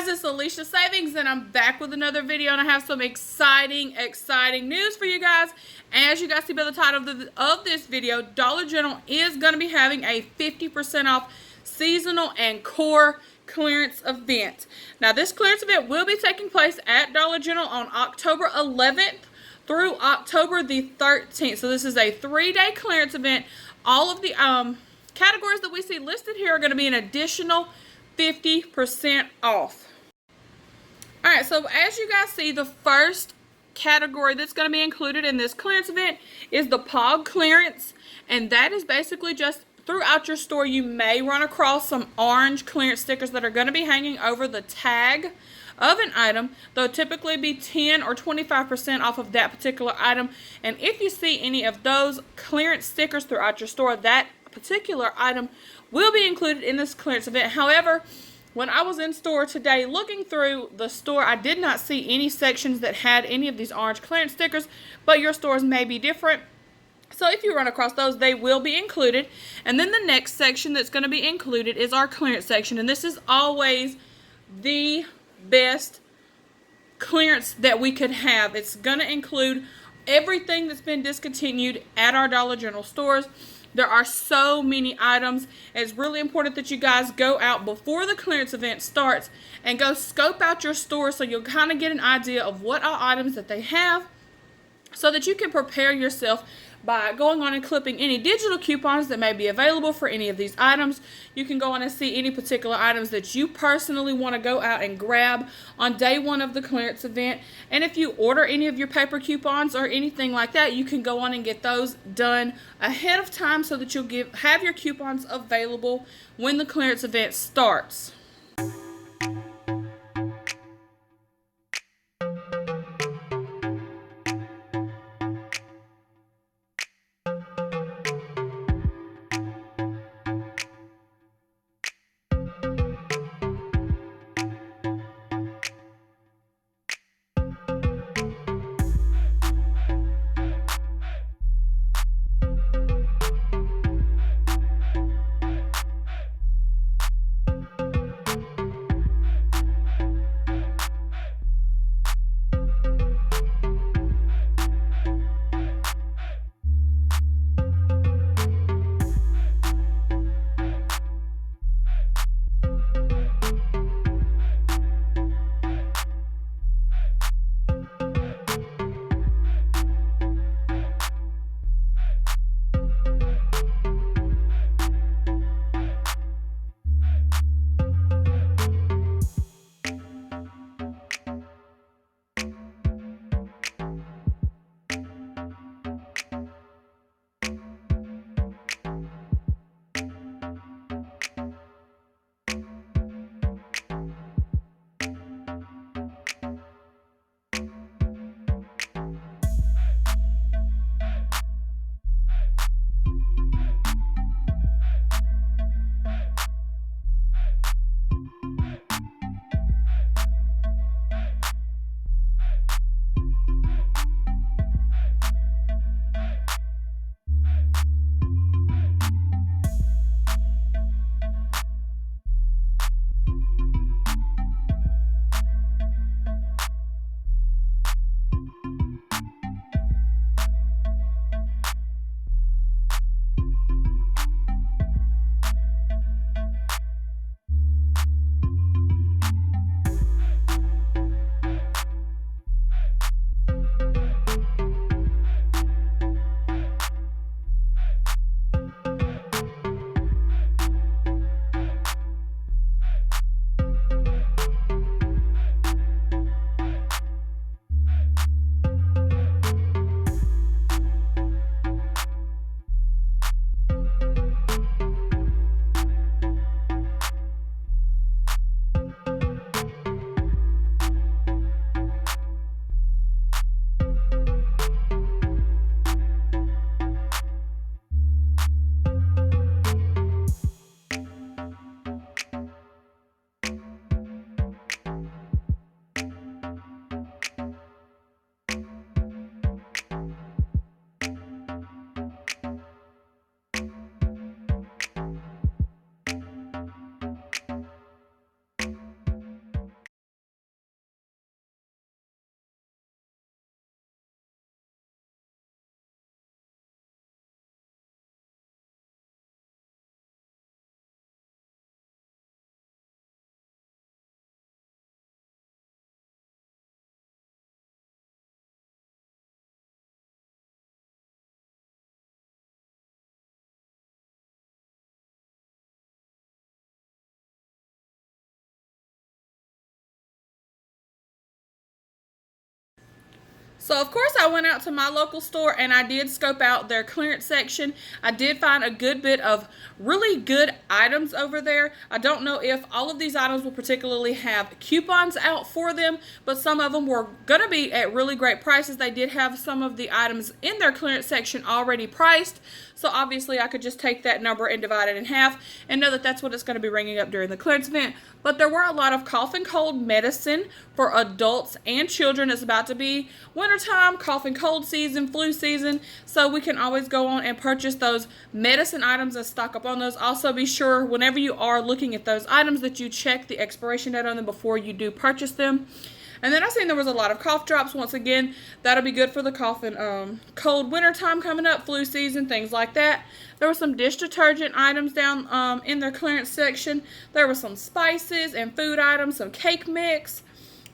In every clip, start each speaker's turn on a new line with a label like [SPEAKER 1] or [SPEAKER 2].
[SPEAKER 1] it's Alicia Savings, and I'm back with another video, and I have some exciting news for you guys. As you guys see by the title of this video, Dollar General is going to be having a 50% off seasonal and core clearance event. Now, this clearance event will be taking place at Dollar General on October 11th through October the 13th. So this is a 3-day clearance event. All of the categories that we see listed here are going to be an additional 50% off. Alright, so as you guys see, the first category that's going to be included in this clearance event is the POG clearance, and that is basically just throughout your store you may run across some orange clearance stickers that are going to be hanging over the tag of an item. They'll typically be 10 or 25% off of that particular item, and if you see any of those clearance stickers throughout your store, that particular item will be included in this clearance event. However, when I was in store today looking through the store, I did not see any sections that had any of these orange clearance stickers, but your stores may be different. So if you run across those, they will be included. And then the next section that's going to be included is our clearance section, and this is always the best clearance that we could have. It's going to include everything that's been discontinued at our Dollar General stores. There are so many items. It's really important that you guys go out before the clearance event starts and go scope out your store so you'll kind of get an idea of what all items that they have, so that you can prepare yourself by going on and clipping any digital coupons that may be available for any of these items. You can go on and see any particular items that you personally want to go out and grab on day one of the clearance event. And if you order any of your paper coupons or anything like that, you can go on and get those done ahead of time so that you'll have your coupons available when the clearance event starts. So, of course, I went out to my local store and I did scope out their clearance section. I did find a good bit of really good items over there. I don't know if all of these items will particularly have coupons out for them, but some of them were going to be at really great prices. They did have some of the items in their clearance section already priced. So obviously I could just take that number and divide it in half and know that that's what it's going to be ringing up during the clearance event. But there were a lot of cough and cold medicine for adults and children. It's about to be wintertime, cough and cold season, flu season. So we can always go on and purchase those medicine items and stock up on those. Also be sure whenever you are looking at those items that you check the expiration date on them before you do purchase them. And then I seen there was a lot of cough drops. Once again, that'll be good for the cough and cold winter time coming up, flu season, things like that. There were some dish detergent items down in their clearance section. There were some spices and food items, some cake mix.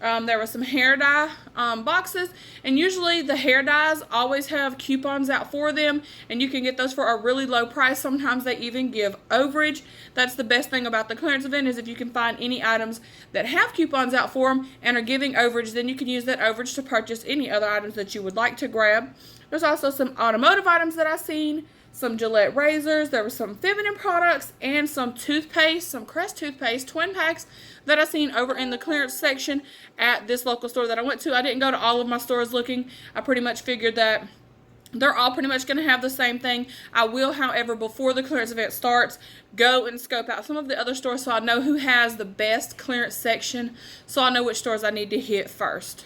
[SPEAKER 1] There were some hair dye boxes, and usually the hair dyes always have coupons out for them, and you can get those for a really low price. Sometimes they even give overage. That's the best thing about the clearance event, is if you can find any items that have coupons out for them and are giving overage, then you can use that overage to purchase any other items that you would like to grab. There's also some automotive items that I've seen, some Gillette razors, there were some feminine products, and some toothpaste, some Crest toothpaste, twin packs that I seen over in the clearance section at this local store that I went to. I didn't go to all of my stores looking. I pretty much figured that they're all pretty much going to have the same thing. I will, however, before the clearance event starts, go and scope out some of the other stores so I know who has the best clearance section, so I know which stores I need to hit first.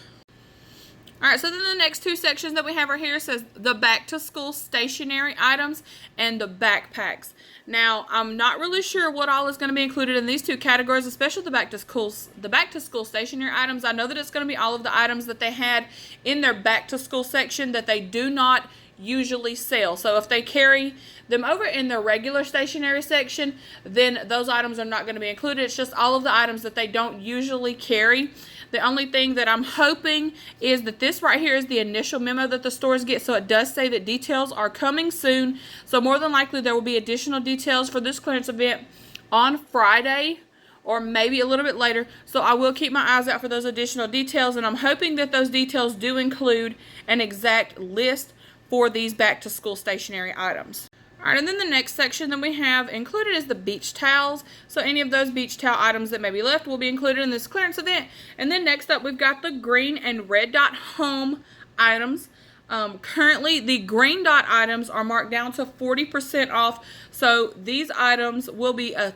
[SPEAKER 1] Alright, so then the next two sections that we have right here says the back to school stationery items and the backpacks. Now, I'm not really sure what all is going to be included in these two categories, especially the back to school stationery items. I know that it's going to be all of the items that they had in their back to school section that they do not usually sell. So if they carry them over in their regular stationery section, then those items are not going to be included. It's just all of the items that they don't usually carry. The only thing that I'm hoping is that this right here is the initial memo that the stores get. So it does say that details are coming soon. So more than likely there will be additional details for this clearance event on Friday, or maybe a little bit later. So I will keep my eyes out for those additional details, and I'm hoping that those details do include an exact list for these back to school stationery items. Alright, and then the next section that we have included is the beach towels. So any of those beach towel items that may be left will be included in this clearance event. And then next up we've got the green and red dot home items. Currently the green dot items are marked down to 40% off. So these items will be an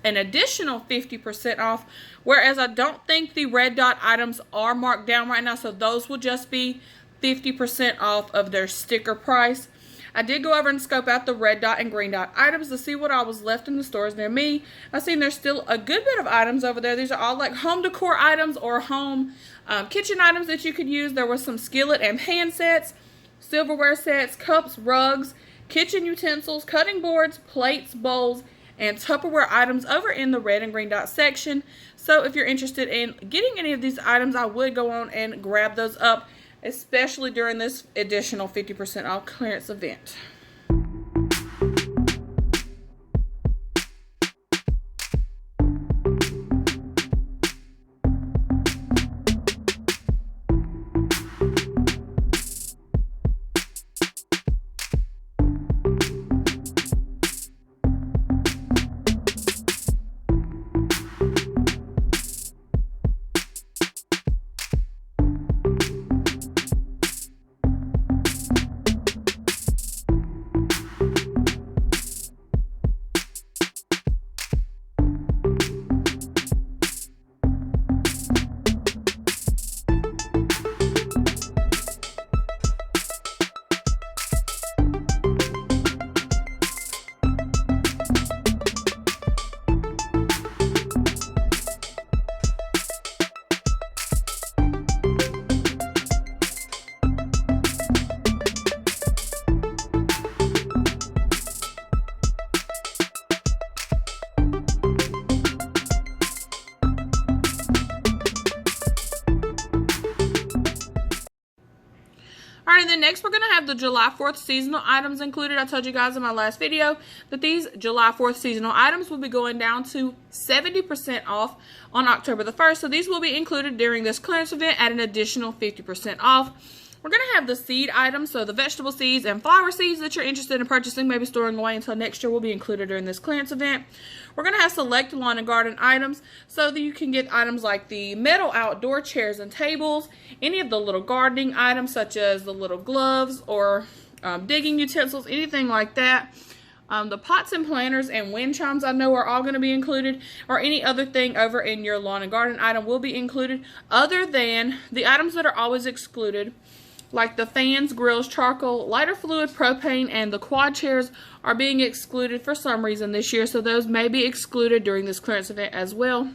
[SPEAKER 1] additional 50% off. Whereas I don't think the red dot items are marked down right now. So those will just be 50% off of their sticker price. I did go over and scope out the red dot and green dot items to see what all was left in the stores near me. I've seen there's still a good bit of items over there. These are all like home decor items or home kitchen items that you could use. There were some skillet and pan sets, silverware sets, cups, rugs, kitchen utensils, cutting boards, plates, bowls, and Tupperware items over in the red and green dot section. So if you're interested in getting any of these items, I would go on and grab those up, especially during this additional 50% off clearance event. Alright, and then next we're going to have the July 4th seasonal items included. I told you guys in my last video that these July 4th seasonal items will be going down to 70% off on October the 1st. So these will be included during this clearance event at an additional 50% off. We're We're going to have the seed items, so the vegetable seeds and flower seeds that you're interested in purchasing, maybe storing away until next year, will be included during this clearance event. We're going to have select lawn and garden items, so that you can get items like the metal outdoor chairs and tables, any of the little gardening items such as the little gloves or digging utensils, anything like that. The pots and planters and wind chimes I know are all going to be included, or any other thing over in your lawn and garden item will be included, other than the items that are always excluded, like the fans, grills, charcoal, lighter fluid, propane, and the quad chairs are being excluded for some reason this year, so those may be excluded during this clearance event as well.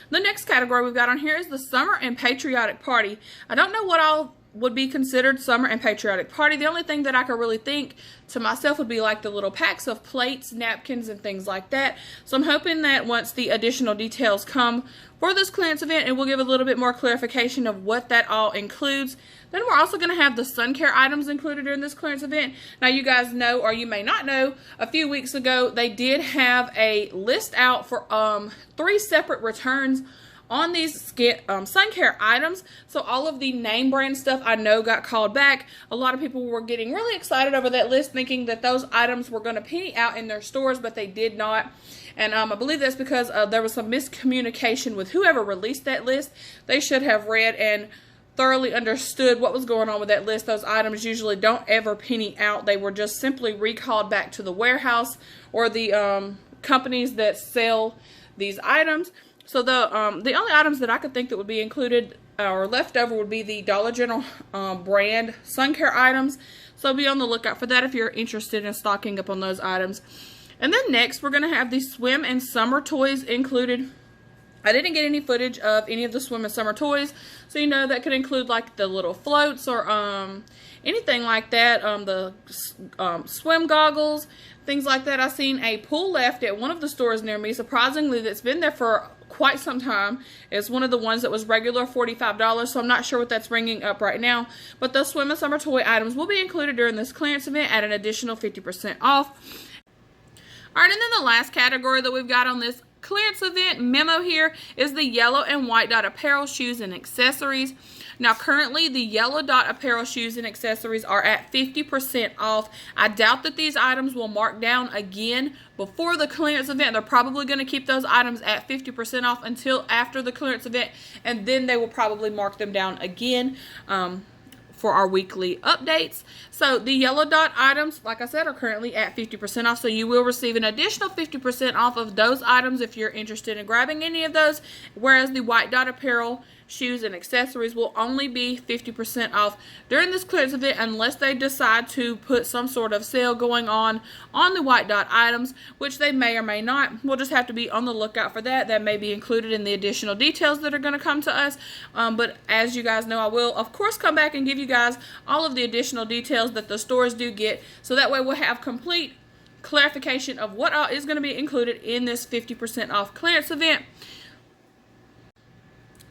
[SPEAKER 1] The next category we've got on here is the summer and patriotic party. I don't know what all would be considered summer and patriotic party. The only thing that I could really think to myself would be like the little packs of plates, napkins, and things like that. So I'm hoping that once the additional details come for this clearance event, it will give a little bit more clarification of what that all includes. Then we're also going to have the sun care items included during this clearance event. Now you guys know, or you may not know, a few weeks ago they did have a list out for 3 separate returns on these sun care items. So all of the name brand stuff I know got called back. A lot of people were getting really excited over that list, thinking that those items were going to penny out in their stores, but they did not. And I believe that's because there was some miscommunication with whoever released that list. They should have read and thoroughly understood what was going on with that list. Those items usually don't ever penny out. They were just simply recalled back to the warehouse or the companies that sell these items. So the only items that I could think that would be included or left over would be the Dollar General brand sun care items. So be on the lookout for that if you're interested in stocking up on those items. And then next, we're going to have the swim and summer toys included. I didn't get any footage of any of the swim and summer toys, so you know that could include like the little floats or anything like that, the swim goggles, things like that. I've seen a pool left at one of the stores near me, surprisingly, that's been there for quite some time. It's one of the ones that was regular $45, so I'm not sure what that's ringing up right now. But those swim and summer toy items will be included during this clearance event at an additional 50% off. Alright, and then the last category that we've got on this clearance event memo here is the yellow and white dot apparel, shoes, and accessories. Now currently the yellow dot apparel, shoes, and accessories are at 50% off. I doubt that these items will mark down again before the clearance event. They're probably going to keep those items at 50% off until after the clearance event, and then they will probably mark them down again for our weekly updates. So the yellow dot items, like I said, are currently at 50% off, so you will receive an additional 50% off of those items if you're interested in grabbing any of those, whereas the white dot apparel, shoes, and accessories will only be 50% off during this clearance event unless they decide to put some sort of sale going on the white dot items, which they may or may not. We'll just have to be on the lookout for that. That may be included in the additional details that are going to come to us, but as you guys know, I will of course come back and give you guys all of the additional details that the stores do get, so that way we'll have complete clarification of what all is going to be included in this 50% off clearance event.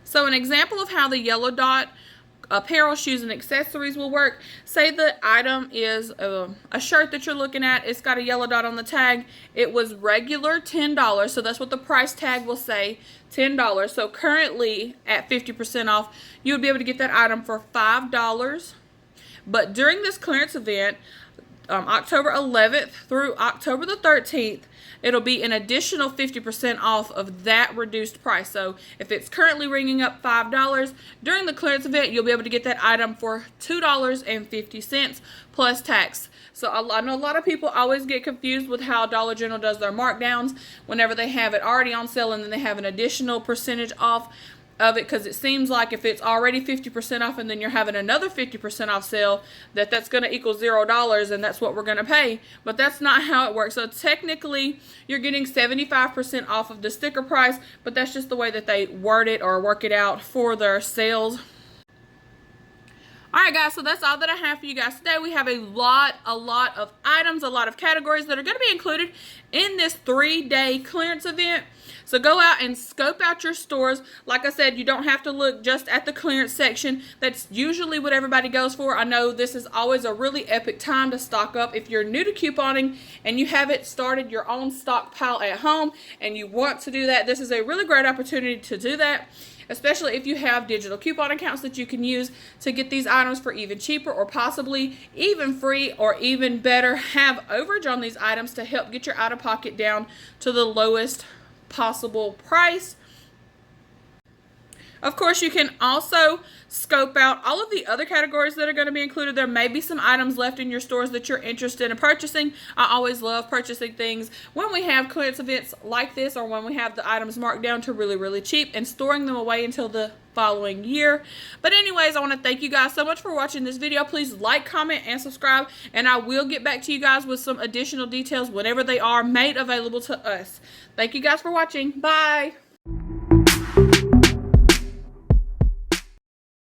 [SPEAKER 1] So an example of how the yellow dot apparel, shoes, and accessories will work. Say the item is a shirt that you're looking at. It's got a yellow dot on the tag. It was regular $10, so that's what the price tag will say, $10. So currently at 50% off, you would be able to get that item for $5. But during this clearance event, October 11th through October the 13th, it'll be an additional 50% off of that reduced price. So if it's currently ringing up $5, during the clearance event, you'll be able to get that item for $2.50 plus tax. So I know a lot of people always get confused with how Dollar General does their markdowns whenever they have it already on sale and then they have an additional percentage off of it, because it seems like if it's already 50% off and then you're having another 50% off sale, that's going to equal $0 and that's what we're going to pay. But that's not how it works. So technically you're getting 75% off of the sticker price, but that's just the way that they word it or work it out for their sales. Alright guys, so that's all that I have for you guys today. We have a lot of items, a lot of categories that are going to be included in this 3-day clearance event. So go out and scope out your stores. Like I said, you don't have to look just at the clearance section. That's usually what everybody goes for. I know this is always a really epic time to stock up. If you're new to couponing and you haven't started your own stockpile at home and you want to do that, this is a really great opportunity to do that, especially if you have digital coupon accounts that you can use to get these items for even cheaper or possibly even free, or even better, have overage on these items to help get your out-of-pocket down to the lowest possible price. Of course, you can also scope out all of the other categories that are going to be included. There may be some items left in your stores that you're interested in purchasing. I always love purchasing things when we have clearance events like this, or when we have the items marked down to really, really cheap, and storing them away until the following year. But anyways, I want to thank you guys so much for watching this video. Please like, comment, and subscribe, and I will get back to you guys with some additional details whenever they are made available to us. Thank you guys for watching. Bye.